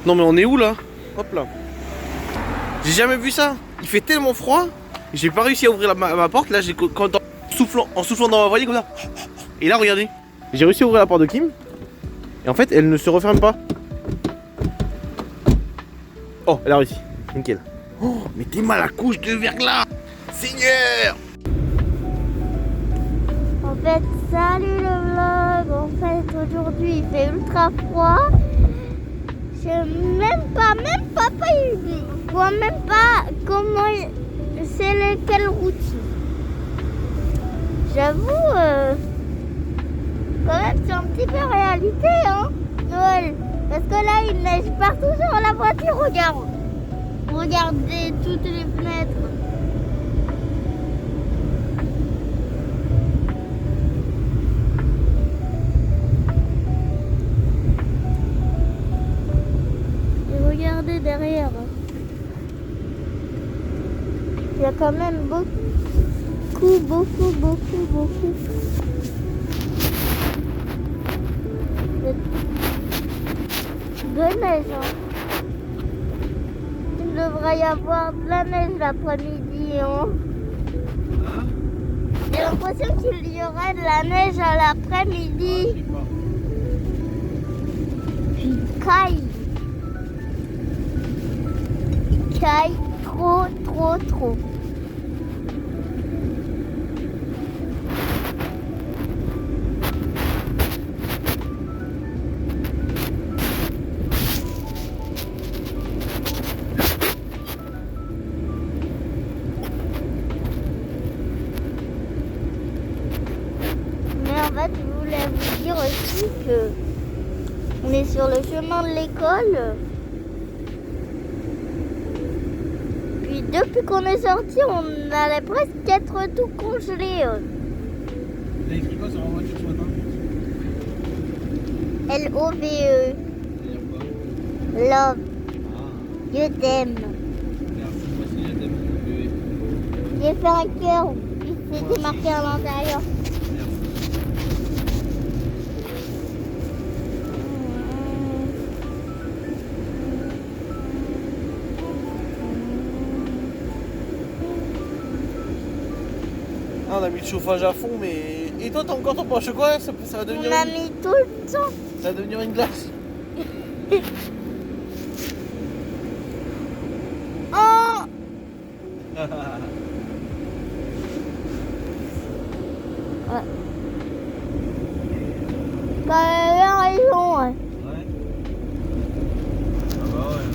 Non mais on est où là? Hop là. J'ai jamais vu ça. Il fait tellement froid. J'ai pas réussi à ouvrir ma porte. Là, en soufflant dans ma voilier comme ça. Et là, regardez. J'ai réussi à ouvrir la porte de Kim. Et en fait, elle ne se referme pas. Oh, elle a réussi. Nickel. Oh, mettez-moi la couche de verglas. Seigneur. En fait, salut le vlog. En fait, aujourd'hui, il fait ultra froid. Je sais même pas il voit même pas comment c'est lequel routine. J'avoue, quand même, c'est un petit peu réalité, hein, Noël. Parce que là, il neige partout sur la voiture, regarde. Regardez toutes les fenêtres. Regardez derrière. Il y a quand même beaucoup de neige. Hein. Il devrait y avoir de la neige l'après-midi. Hein. J'ai l'impression qu'il y aurait de la neige à l'après-midi. Puis caille. Trop. Mais en fait, je voulais vous dire aussi que on est sur le chemin de l'école. Depuis qu'on est sorti, on allait presque être tout congelé. T'as écrit quoi sur la voiture ce matin? L-O-V-E. Love. Je t'aime. Merci, moi aussi je t'aime. J'ai fait un cœur. C'était marqué à l'intérieur. Ah, on a mis le chauffage à fond, mais... Et toi, t'as encore ton poche quoi? Ça va devenir... On a mis tout le temps. Ça va devenir une glace. Oh! Ouais. T'as raison, ouais. Ouais. Ah bah ouais.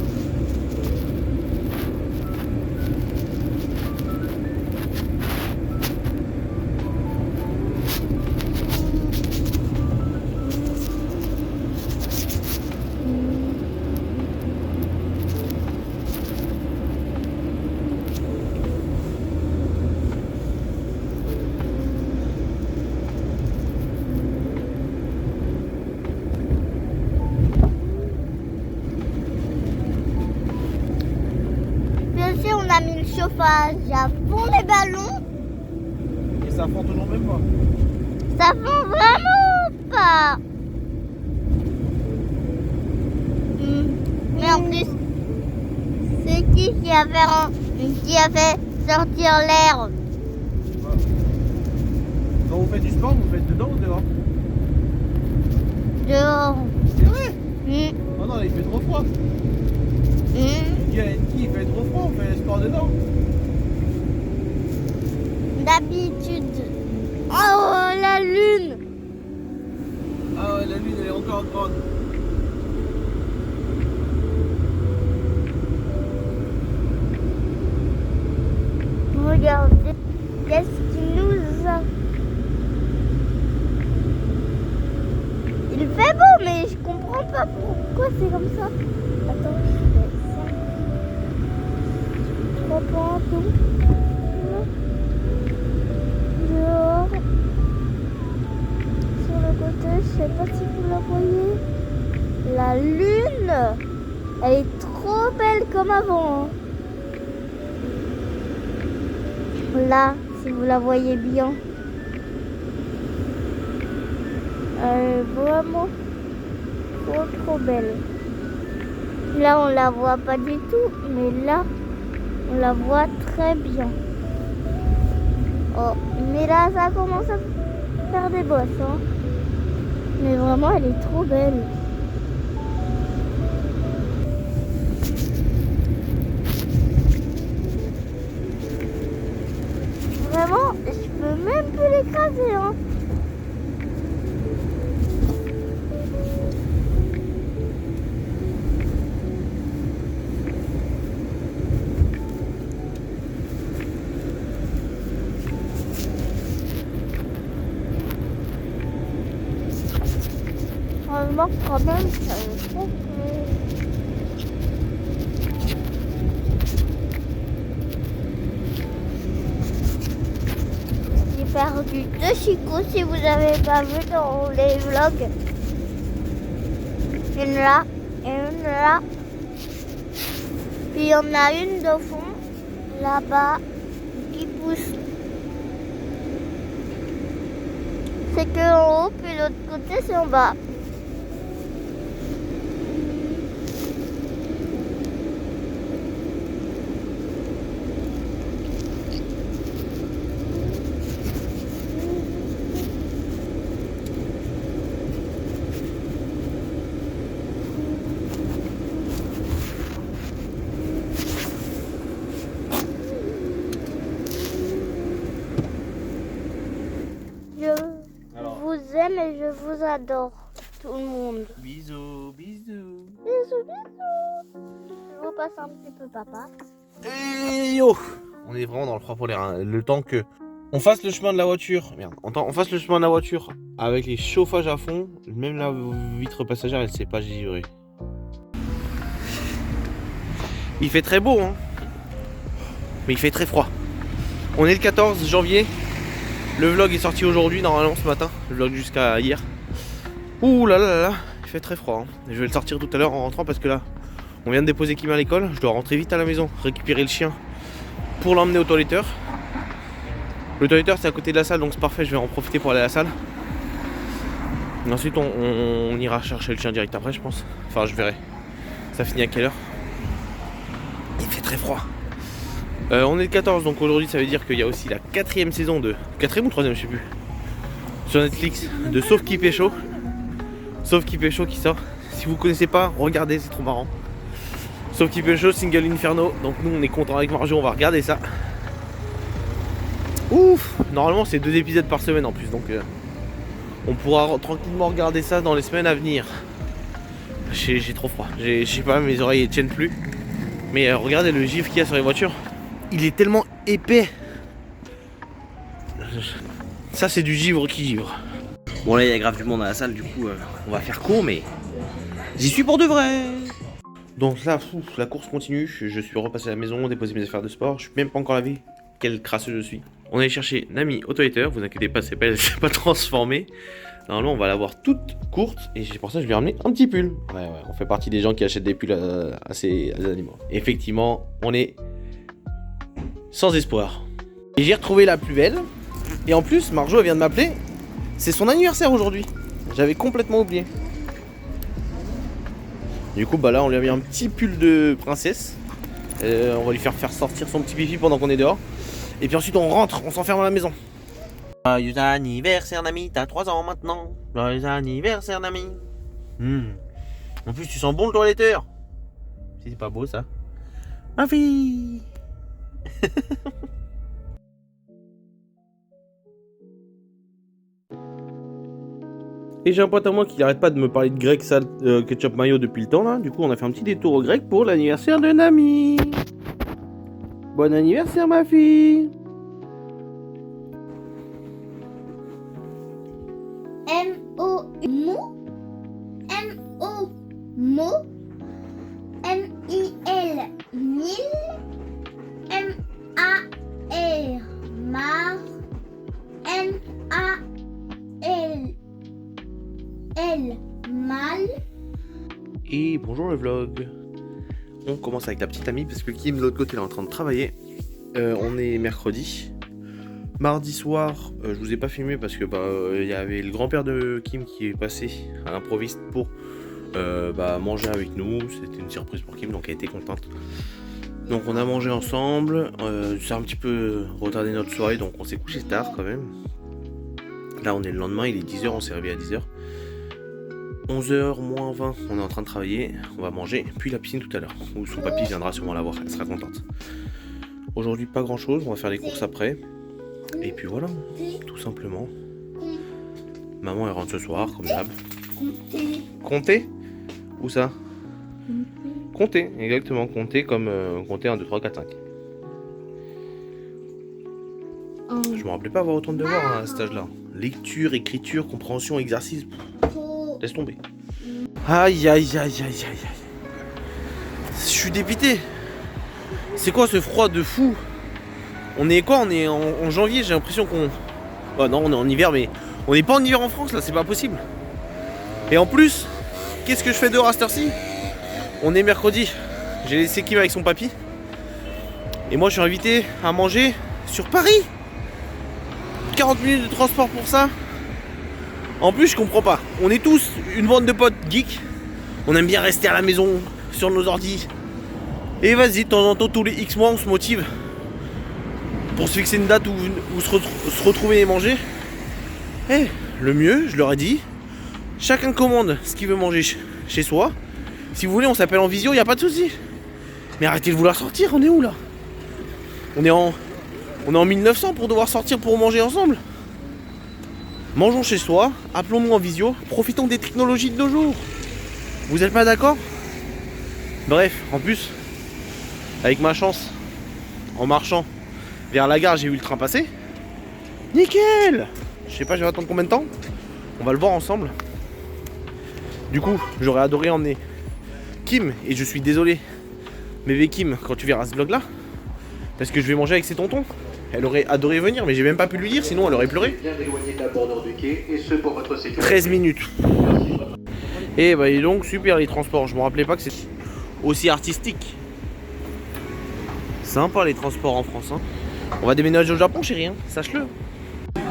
On a mis le chauffage à fond les ballons. Et ça fond toujours même pas. Ça fond vraiment pas. Mais en plus, c'est qui a fait sortir l'air? Quand vous faites du sport, vous faites dedans ou dehors? Dehors. C'est vrai? Oh non, il fait trop froid. Il fait trop froid, on fait le sport dedans. D'habitude. Oh, la lune. Ah ouais, la lune elle est encore grande. Regardez, qu'est-ce qu'il nous a... Il fait beau, mais je comprends pas pourquoi c'est comme ça. Attends, je fais ça. 3 points, tout. Dehors. Sur le côté, je sais pas si vous la voyez. La lune, elle est trop belle comme avant. Hein. Là, si vous la voyez bien. Elle est vraiment trop belle. Là, on la voit pas du tout, mais là, on la voit très bien. Oh, mais là, ça commence à faire des bosses, hein. Mais vraiment, elle est trop belle. Vraiment, je peux même plus l'écraser, hein. Franchement, quand même, ça me trop plaît. J'ai perdu 2 chicots si vous n'avez pas vu dans les vlogs. Une là et une là. Puis il y en a une de fond, là-bas, qui pousse. C'est que en haut, puis l'autre côté, c'est en bas. Je vous aime et je vous adore, tout le monde. Bisous, bisous. Bisous, bisous. Je vous passe un petit peu, papa. Et yo, on est vraiment dans le froid polaire, hein. Le temps que on fasse le chemin de la voiture, merde, on fasse le chemin de la voiture avec les chauffages à fond, même la vitre passagère, elle s'est pas givrée. Il fait très beau, hein, mais il fait très froid. On est le 14 janvier. Le vlog est sorti aujourd'hui, normalement ce matin. Le vlog jusqu'à hier. Ouh là là là là, il fait très froid, hein. Je vais le sortir tout à l'heure en rentrant parce que là, on vient de déposer Kim à l'école. Je dois rentrer vite à la maison, récupérer le chien pour l'emmener au toiletteur. Le toiletteur c'est à côté de la salle, donc c'est parfait, je vais en profiter pour aller à la salle. Et ensuite on ira chercher le chien direct après, je pense. Enfin, je verrai. Ça finit à quelle heure? Il fait très froid. On est le 14, donc aujourd'hui ça veut dire qu'il y a aussi la 4ème saison de... 4ème ou 3ème, je sais plus. Sur Netflix, de Sauf qui pécho. Sauf qui pécho qui sort. Si vous connaissez pas, regardez, c'est trop marrant. Sauf qui pécho, Single Inferno. Donc nous on est content avec Marjo, on va regarder ça. Ouf. Normalement c'est 2 épisodes par semaine en plus, donc on pourra tranquillement regarder ça dans les semaines à venir. J'ai trop froid, je sais pas, mes oreilles ne tiennent plus. Mais regardez le givre qu'il y a sur les voitures. Il est tellement épais. Ça c'est du givre qui givre. Bon là il y a grave du monde à la salle, du coup on va faire court, mais j'y suis pour de vrai. Donc là la course continue. Je suis repassé à la maison, déposé mes affaires de sport. Je suis même pas encore lavé. Quel crasseux je suis. On est allé chercher Nami au toiletteur. Vous inquiétez pas, elle s'est pas transformée. Normalement on va l'avoir toute courte. Et pour ça je lui ai ramené un petit pull. Ouais, on fait partie des gens qui achètent des pulls à ces animaux. Effectivement on est sans espoir. Et j'ai retrouvé la plus belle. Et en plus, Marjo elle vient de m'appeler. C'est son anniversaire aujourd'hui. J'avais complètement oublié. Du coup, bah là, on lui a mis un petit pull de princesse. On va lui faire sortir son petit pipi pendant qu'on est dehors. Et puis ensuite, on rentre, on s'enferme à la maison. Joyeux anniversaire, Nami. T'as 3 ans maintenant. Joyeux anniversaire, Nami. En plus, tu sens bon le toiletteur. C'est pas beau ça. Ma fille. Et j'ai un pote à moi qui arrête pas de me parler de grec sale ketchup mayo depuis le temps là. Du coup on a fait un petit détour au grec pour l'anniversaire de Nami. Bon anniversaire ma fille. M-O mou, M-O mot, M-I-L mille, M-A-R mar, M-A-L L mal. Et bonjour le vlog. On commence avec la petite amie parce que Kim de l'autre côté est en train de travailler. On est mercredi. Mardi soir, je vous ai pas filmé parce que il y avait le grand-père de Kim qui est passé à l'improviste pour manger avec nous. C'était une surprise pour Kim, donc elle était contente. Donc on a mangé ensemble. Ça a un petit peu retardé notre soirée, donc on s'est couché tard quand même. Là on est le lendemain, il est 10h, on s'est réveillé à 10h. 11h moins 20, on est en train de travailler, on va manger, puis la piscine tout à l'heure, où son papy viendra sûrement la voir, elle sera contente. Aujourd'hui pas grand chose, on va faire les courses après. Et puis voilà, tout simplement. Maman elle rentre ce soir, comme d'hab. Compter? Où ça? Compter, exactement, compter comme compter 1, 2, 3, 4, 5. Je me rappelais pas avoir autant de devoirs à cet âge-là. Lecture, écriture, compréhension, exercice. Laisse tomber. Aïe aïe aïe aïe aïe aïe. Je suis dépité. C'est quoi ce froid de fou? On est quoi? On est en janvier, j'ai l'impression qu'on... Oh non, on est en hiver, mais on n'est pas en hiver en France là, c'est pas possible. Et en plus, qu'est-ce que je fais dehors à cette heure-ci? On est mercredi. J'ai laissé Kim avec son papy. Et moi je suis invité à manger sur Paris. 40 minutes de transport pour ça. En plus je comprends pas. On est tous une bande de potes geeks. On aime bien rester à la maison sur nos ordis. Et vas-y, de temps en temps, tous les X mois on se motive pour se fixer une date où se retrouver et manger. Et le mieux, je leur ai dit, chacun commande ce qu'il veut manger chez soi. Si vous voulez, on s'appelle en visio, y a pas de souci. Mais arrêtez de vouloir sortir, on est où là? On est en 1900 pour devoir sortir pour manger ensemble. Mangeons chez soi, appelons-nous en visio, profitons des technologies de nos jours. Vous êtes pas d'accord? Bref, en plus, avec ma chance, en marchant vers la gare, j'ai vu le train passer. Nickel! Je sais pas, je vais attendre combien de temps. On va le voir ensemble. Du coup, j'aurais adoré emmener Kim, et je suis désolé, bébé Kim, quand tu verras ce vlog là, parce que je vais manger avec ses tontons. Elle aurait adoré venir, mais j'ai même pas pu lui dire, sinon elle aurait pleuré. 13 minutes. Et bah, dis donc, super les transports. Je me rappelais pas que c'était aussi artistique. Sympa les transports en France. Hein. On va déménager au Japon, chérie, hein, sache-le.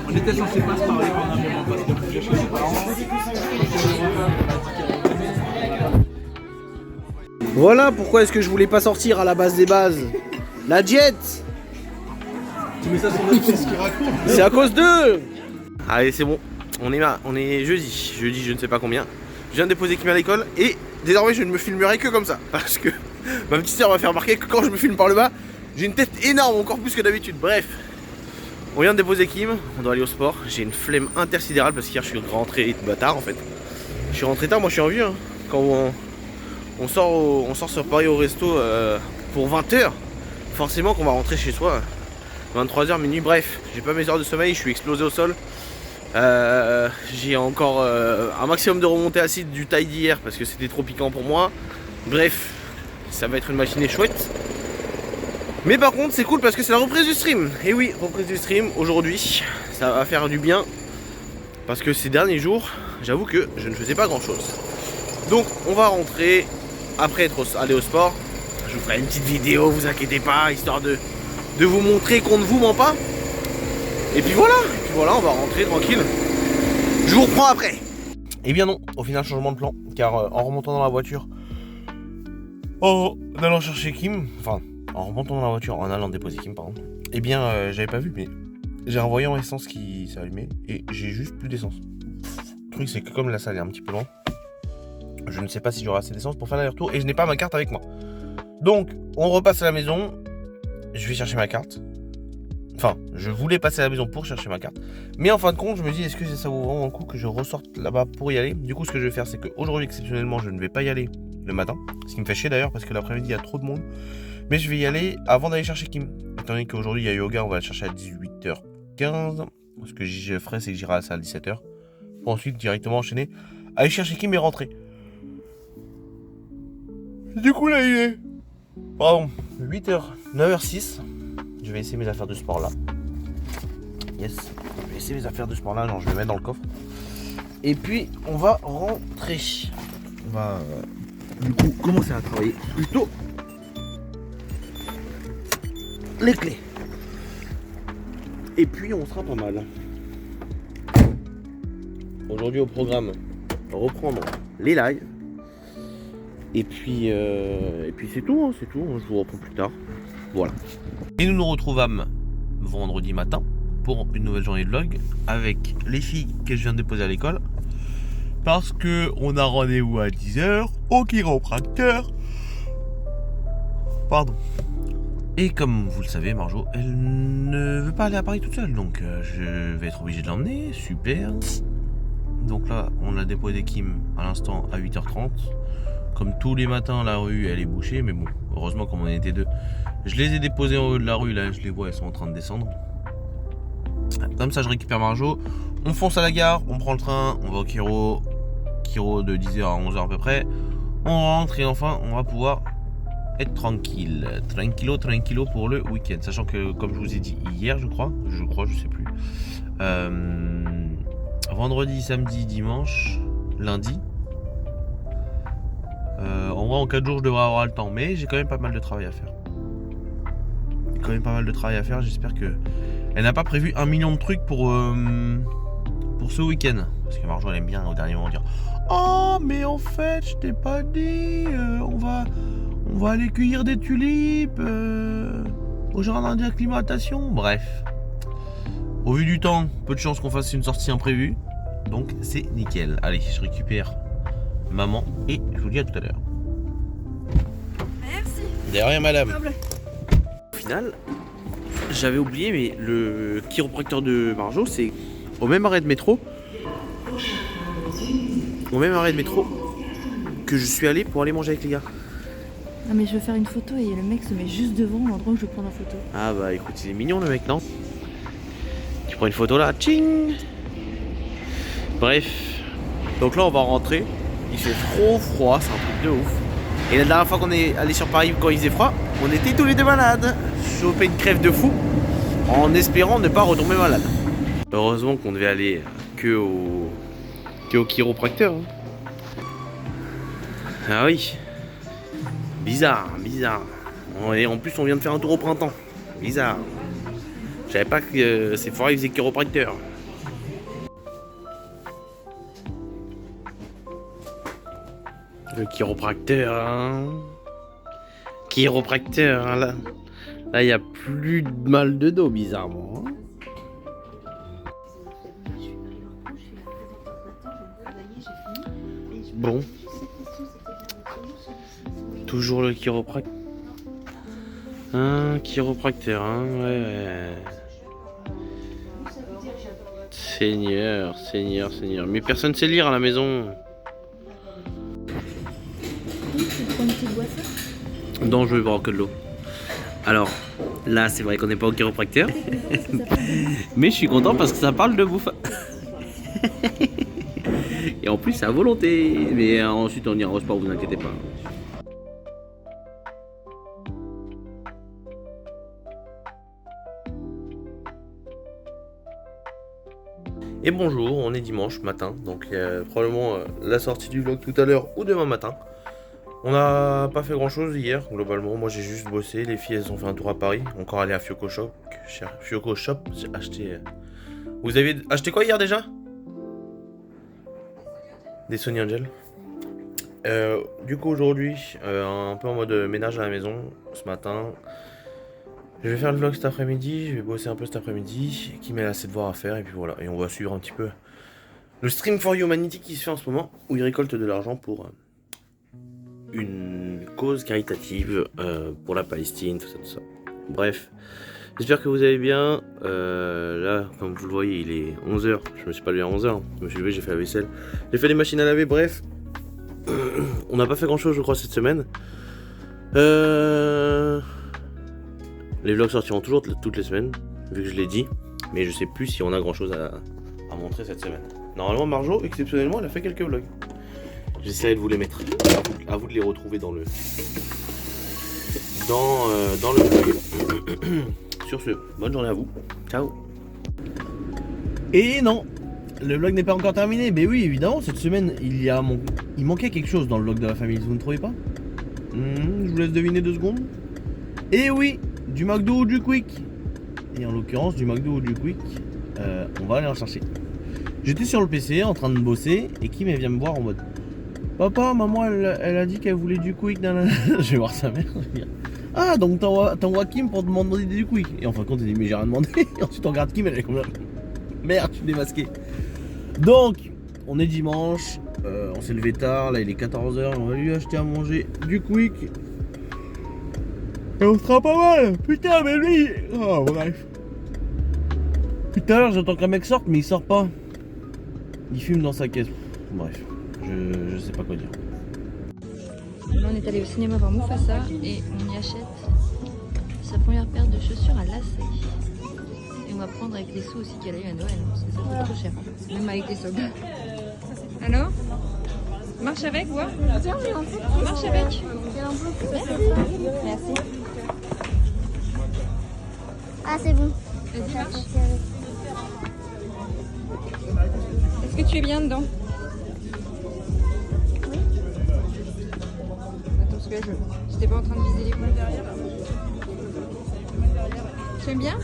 On était censé pas se parler pendant un moment parce que j'ai chez mes parents. Voilà pourquoi est-ce que je voulais pas sortir à la base des bases. La diète. Tu mets ça sur notre compte, ce qu'il raconte. C'est à cause d'eux. Allez, c'est bon. On est jeudi. Jeudi, je ne sais pas combien. Je viens de déposer Kim à l'école et désormais je ne me filmerai que comme ça. Parce que ma petite sœur m'a fait remarquer que quand je me filme par le bas, j'ai une tête énorme, encore plus que d'habitude. Bref. On vient de déposer Kim, on doit aller au sport. J'ai une flemme intersidérale parce qu'hier je suis rentré tard en fait. Je suis rentré tard, moi je suis en vieux. Hein. Quand on sort sur Paris au resto pour 20h, forcément qu'on va rentrer chez soi 23h, minuit, bref. J'ai pas mes heures de sommeil, je suis explosé au sol. J'ai encore un maximum de remontée acide du taille d'hier parce que c'était trop piquant pour moi. Bref, ça va être une matinée chouette. Mais par contre c'est cool parce que c'est la reprise du stream. Et oui, reprise du stream aujourd'hui. Ça va faire du bien. Parce que ces derniers jours, j'avoue que je ne faisais pas grand chose. Donc on va rentrer. Après être allé au sport, je vous ferai une petite vidéo, vous inquiétez pas, histoire de vous montrer qu'on ne vous ment pas. Et puis voilà, on va rentrer tranquille. Je vous reprends après. Eh bien non, au final changement de plan. Car en remontant dans la voiture, en allant chercher Kim, enfin en remontant dans la voiture, en allant déposer Kim pardon, eh bien j'avais pas vu mais j'ai un voyant essence qui s'est allumé et j'ai juste plus d'essence. Le truc c'est que comme la salle est un petit peu loin, je ne sais pas si j'aurai assez d'essence pour faire l'aller-retour et je n'ai pas ma carte avec moi. Donc on repasse à la maison, je vais chercher ma carte. Enfin, je voulais passer à la maison pour chercher ma carte. Mais en fin de compte, je me dis, est-ce que ça vaut vraiment le coup que je ressorte là-bas pour y aller? Du coup, ce que je vais faire, c'est qu'aujourd'hui, exceptionnellement, je ne vais pas y aller le matin. Ce qui me fait chier d'ailleurs, parce que l'après-midi, il y a trop de monde. Mais je vais y aller avant d'aller chercher Kim. Étant donné qu'aujourd'hui, il y a yoga, on va le chercher à 18h15. Ce que je ferai, c'est que j'irai à la salle à 17h. Pour ensuite, directement enchaîner, aller chercher Kim et rentrer. Du coup, là, il est... Pardon, 8h, 9h06. Je vais essayer mes affaires de sport là. Yes. Je vais essayer mes affaires de sport là. Non, je vais les mettre dans le coffre. Et puis, on va rentrer. On va du coup commencer à travailler plutôt les clés. Et puis, on sera pas mal. Aujourd'hui, au programme, reprendre les lives. Et puis c'est tout, hein, c'est tout. Je vous reprends plus tard. Voilà. Et nous nous retrouvâmes vendredi matin pour une nouvelle journée de vlog avec les filles que je viens de déposer à l'école. Parce que on a rendez-vous à 10h au chiropracteur. Pardon. Et comme vous le savez, Marjo, elle ne veut pas aller à Paris toute seule. Donc je vais être obligé de l'emmener. Super. Donc là, on a déposé Kim à l'instant à 8h30. Comme tous les matins, la rue, elle est bouchée. Mais bon, heureusement, comme on était deux, je les ai déposés en haut de la rue. Là, je les vois, elles sont en train de descendre. Comme ça, je récupère Marjo. On fonce à la gare, on prend le train, on va au Chiro de 10h à 11h à peu près. On rentre et enfin, on va pouvoir être tranquille. Tranquillo pour le week-end. Sachant que, comme je vous ai dit hier, je sais plus. Vendredi, samedi, dimanche, lundi. En vrai, en 4 jours, je devrais avoir le temps. Mais j'ai quand même pas mal de travail à faire. J'espère que elle n'a pas prévu 1 million de trucs pour ce week-end. Parce que Marjo, elle aime bien au dernier moment dire: oh, mais en fait, je t'ai pas dit, on va aller cueillir des tulipes au jardin d'acclimatation. Bref. Au vu du temps, peu de chance qu'on fasse une sortie imprévue. Donc, c'est nickel. Allez, je récupère maman et je vous dis à tout à l'heure. Merci. De rien, madame. Au final, j'avais oublié, mais le chiropracteur de Marjo, c'est au même arrêt de métro. Que je suis allé pour aller manger avec les gars. Non mais je veux faire une photo et le mec se met juste devant l'endroit où je veux prendre la photo. Ah bah écoute, il est mignon le mec, non? Tu prends une photo là, tching. Bref, donc là on va rentrer. Il fait trop froid, c'est un truc de ouf. Et la dernière fois qu'on est allé sur Paris quand il faisait froid, on était tous les deux malades. Chopé une crève de fou en espérant ne pas retomber malade. Heureusement qu'on devait aller que au chiropracteur. Ah oui. Bizarre. Et en plus on vient de faire un tour au printemps. Bizarre. Je savais pas que ces forêts faisaient chiropracteur. Le chiropracteur, hein. Chiropracteur, hein, là. Là, il n'y a plus de mal de dos, bizarrement. Hein. Bon. Toujours le chiropracteur. Un chiropracteur, hein, ouais. Seigneur. Mais personne sait lire à la maison. Non, je vais boire que de l'eau. Alors, là, c'est vrai qu'on n'est pas au chiropracteur. Mais je suis content parce que ça parle de bouffe. Et en plus, c'est à volonté. Mais ensuite, on ira au sport, vous inquiétez pas. Et bonjour, on est dimanche matin. Donc, probablement la sortie du vlog tout à l'heure ou demain matin. On n'a pas fait grand chose hier, globalement. Moi j'ai juste bossé. Les filles elles ont fait un tour à Paris. Encore allé à Fioco Shop. Fioco Shop, j'ai acheté. Vous avez acheté quoi hier déjà? Des Sony Angel. Du coup aujourd'hui, un peu en mode ménage à la maison ce matin. Je vais faire le vlog cet après-midi. Je vais bosser un peu cet après-midi. Qui met assez de devoirs à faire. Et puis voilà. Et on va suivre un petit peu le Stream for Humanity qui se fait en ce moment. Où ils récoltent de l'argent pour une cause caritative pour la Palestine, tout ça. Bref, j'espère que vous allez bien. Là, comme vous le voyez, il est 11h. Je me suis pas levé à 11h. Je me suis levé, j'ai fait la vaisselle. J'ai fait les machines à laver, bref. On n'a pas fait grand chose, je crois, cette semaine. Les vlogs sortiront toujours toutes les semaines, vu que je l'ai dit. Mais je sais plus si on a grand chose à montrer cette semaine. Normalement, Marjo, exceptionnellement, elle a fait quelques vlogs. J'essaierai de vous les mettre. À vous de les retrouver dans le vlog. Sur ce, bonne journée à vous. Ciao. Et non, le vlog n'est pas encore terminé. Mais oui, évidemment, cette semaine, il manquait quelque chose dans le vlog de la famille. Vous ne trouvez pas? Je vous laisse deviner 2 secondes. Et oui, du McDo ou du Quick. Et en l'occurrence, du McDo ou du Quick, on va aller en chercher. J'étais sur le PC en train de bosser et Kim vient me voir en mode: Papa, maman, elle a dit qu'elle voulait du quick. Je vais voir sa mère. Je vais dire, ah, donc t'envoies Kim pour demander du quick. Et en fin de compte, elle dit, mais j'ai rien demandé. Et ensuite, on regarde Kim, elle est comme là. Merde, je suis démasqué. Donc, on est dimanche. On s'est levé tard. Là, il est 14h. On va lui acheter à manger du quick. Et on sera pas mal. Putain, mais lui. Oh, bref. Tout à l'heure, j'entends qu'un mec sorte, mais il sort pas. Il fume dans sa caisse. Bref, je sais pas quoi dire. Là, on est allé au cinéma voir Mufasa et on y achète sa première paire de chaussures à lacets. Et on va prendre avec les sous aussi qu'elle a eu à Noël, parce que ça coûte trop cher, même avec les soldes. Alors, marche avec, voir. Tiens, mais en fait, Marche avec. Merci. Ah, c'est bon. Vas-y, marche. Est-ce que tu es bien dedans? Oui. Attends, parce que là, je n'étais pas en train de viser les coups derrière. Tu aimes bien?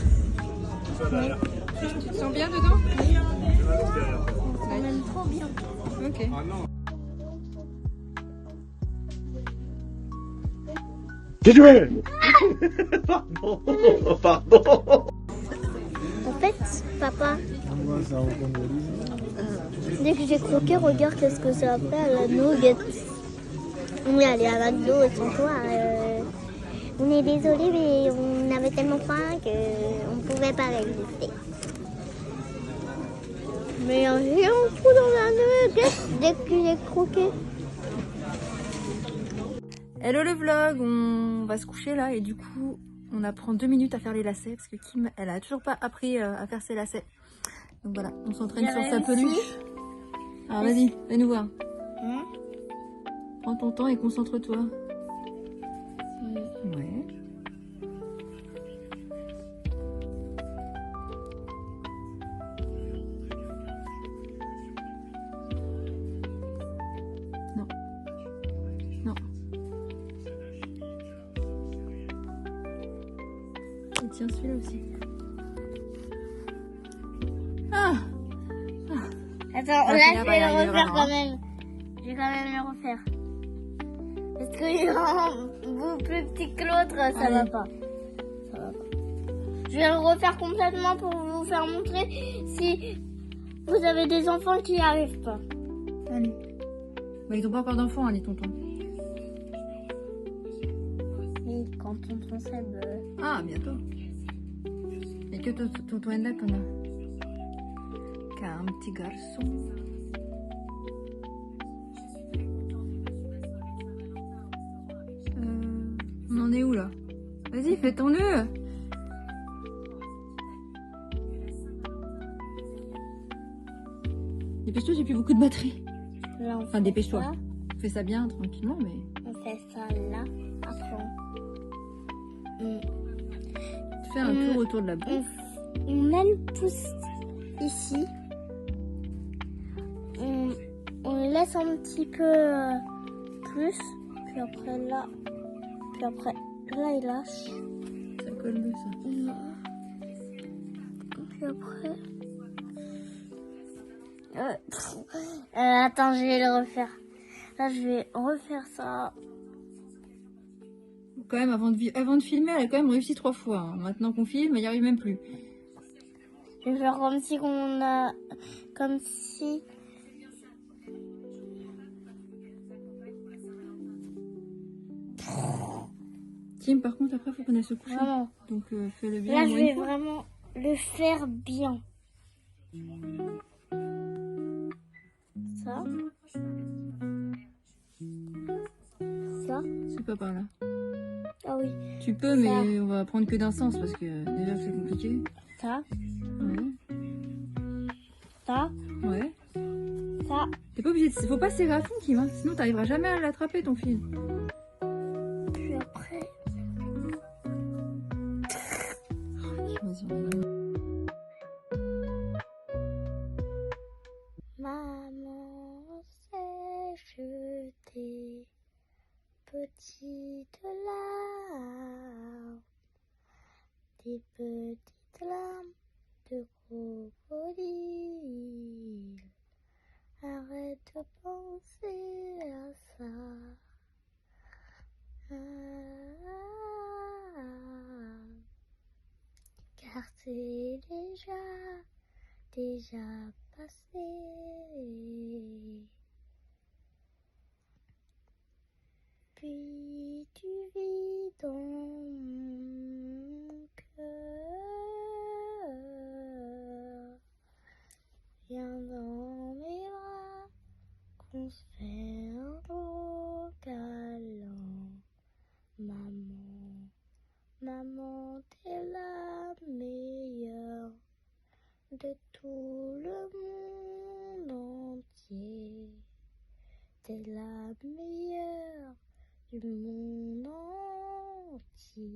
Oui. Tu te sens bien dedans? Oui. On aime trop bien. Ok. Pardon, pardon. En fait, papa, dès que j'ai croqué, regarde qu'est-ce que ça fait à la nugget. On est allé à McDo et sans toi. On est désolé, mais on avait tellement faim qu'on ne pouvait pas résister. Mais j'ai un trou dans la nugget dès que j'ai croqué. Hello le vlog, on va se coucher là et du coup on apprend 2 minutes à faire les lacets parce que Kim elle a toujours pas appris à faire ses lacets. Donc voilà, on s'entraîne sur sa peluche. Alors vas-y, fais-nous voir. Prends ton temps et concentre-toi. Ouais. Non. Non. Et tiens celui-là aussi. Ah! Attends, Ah, là, celui-là je va vais y le arriver refaire vraiment, quand même. Je vais quand même le refaire. Parce que vous plus petit que l'autre, ça Allez. va pas. Ça va pas. Je vais le refaire complètement pour vous faire montrer si vous avez des enfants qui n'y arrivent pas. Allez. Bah, ils n'ont pas encore d'enfants, hein, les tontons. Oui, quand on Seb... Ah, bientôt. Et que tonton Enda qu'on a. Qu'un petit garçon. On en est où là? Vas-y, fais ton nœud. Dépêche-toi, j'ai plus beaucoup de batterie. Là, on Enfin, fait dépêche-toi. ça. Fais ça bien, tranquillement, mais... On fait ça là. Après, Fais un tour autour de la bouche. on met le pouce ici. On laisse un petit peu plus. Puis après là. Puis après là, il lâche. Ça colle mieux, ça. Puis après... attends, je vais le refaire. Là, je vais refaire ça. Quand même, avant de filmer, elle a quand même réussi 3 fois. Hein. Maintenant qu'on filme, elle n'y arrive même plus. Je vais faire comme si on a... Comme si... Tim, par contre, après, il faut qu'on aille se coucher. Vraiment. Donc, fais-le bien. Là, au je moins une vais fois. vraiment le faire bien. Ça. Ça. C'est pas par là. Ah oui. Tu peux, mais on va prendre que d'un sens parce que déjà c'est compliqué. Ça. Ouais. Ça. Ouais. Ça. T'es pas obligé de... Faut pas serrer à fond, Kim, hein, sinon t'arriveras jamais à l'attraper ton fil. Puis après... Vas-y, on va... Maman s'est jetée, petite larme, des petites larmes de crocodile. Arrête de penser à ça. Car c'est déjà passé. Puis tu vis dans mon cœur. Viens dans mes bras, qu'on se fait un gros câlin. Maman, maman, t'es la meilleure de tout le monde entier. T'es la meilleure du monde entier.